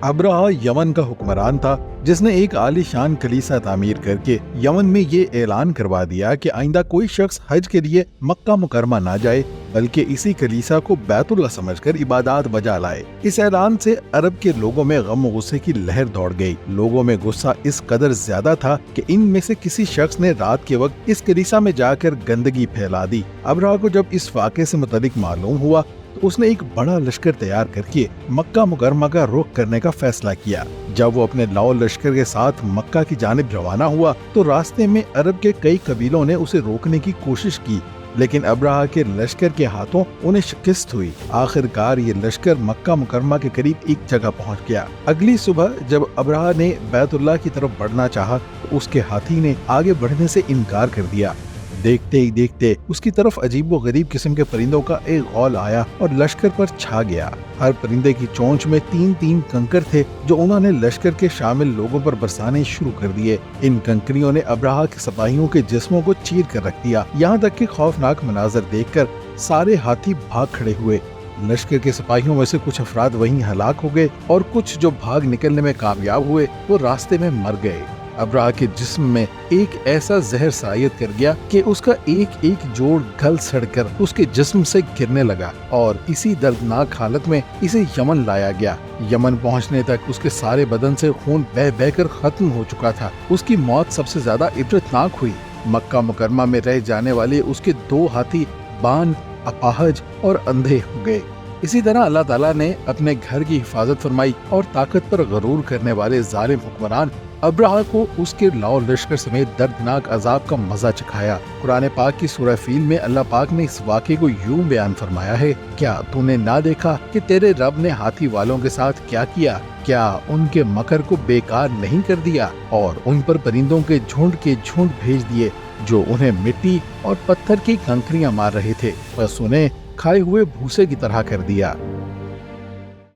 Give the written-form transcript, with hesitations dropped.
Abraha Yemen का हुक्मरान था जिसने एक आलीशान कलीसा तामीर करके यमन में ये ऐलान करवा दिया कि आइंदा कोई शख्स हज के लिए मक्का मुकरमा ना जाए बल्कि इसी कलीसा को बैतुल्लाह समझकर इबादत बजा लाए। इस ऐलान से अरब के लोगों में गम और गुस्से की लहर दौड़ गई। लोगों में गुस्सा इस कदर ज्यादा था कि इनमें से किसी शख्स ने रात के वक्त इस कलीसा में जाकर गंदगी फैला दी। अब्राहा को जब इस वाक़े से मुतालिक मालूम हुआ तो उसने एक बड़ा लश्कर तैयार करके मक्का मुकरमा का रुख करने का फैसला किया। जब वो अपने लाओ लश्कर के साथ मक्का की जानिब रवाना हुआ तो रास्ते में अरब के कई कबीलों ने उसे रोकने की कोशिश की, लेकिन अब्राहा के लश्कर के हाथों उन्हें शिकस्त हुई। आखिरकार ये लश्कर मक्का मुकरमा के करीब एक जगह पहुंच गया। अगली सुबह जब अब्राहा ने बैतुल्लाह की तरफ बढ़ना चाहा तो उसके हाथी ने आगे बढ़ने से इनकार कर दिया। देखते ही देखते उसकी तरफ अजीब व गरीब किस्म के परिंदों का एक गौल आया और लश्कर पर छा गया। हर परिंदे की चोंच में 3-3 कंकर थे जो उन्होंने लश्कर के शामिल लोगों पर बरसाने शुरू कर दिए। इन कंकरियों ने अब्राहा के सिपाहियों के जिस्मों को चीर कर रख दिया। यहाँ तक कि खौफनाक मनाजर देखकर सारे हाथी भाग खड़े हुए। लश्कर के सिपाहियों में से कुछ अफराद वहीं हलाक हो गए और कुछ जो भाग निकलने में कामयाब हुए वो रास्ते में मर गए। अब्राहा के जिस्म में एक ऐसा जहर सायद कर गया कि उसका एक एक जोड़ गल सड़कर उसके जिस्म से गिरने लगा और इसी दर्दनाक हालत में इसे यमन लाया गया। यमन पहुंचने तक उसके सारे बदन से खून बह बहकर खत्म हो चुका था। उसकी मौत सबसे ज्यादा इबरतनाक हुई। मक्का मुकरमा में रह जाने वाले उसके 2 हाथी बान, अपाहज और अंधे हो गए। इसी तरह अल्लाह ताला ने अपने घर की हिफाजत फरमाई और ताकत पर गरूर करने वाले जालिम हुक्मरान अब्राहा को उसके लाओ लश्कर समेत दर्दनाक अजाब का मजा चखाया। कुरान पाक की सूरह फील में अल्लाह पाक ने इस वाक़े को यूं बयान फरमाया है, क्या तूने ना देखा कि तेरे रब ने हाथी वालों के साथ क्या किया? क्या उनके मकर को बेकार नहीं कर दिया और उन पर परिंदों के झुंड भेज दिए जो उन्हें मिट्टी और पत्थर की कंकरियां मार रहे थे, बस उन्हें खाए हुए भूसे की तरह कर दिया।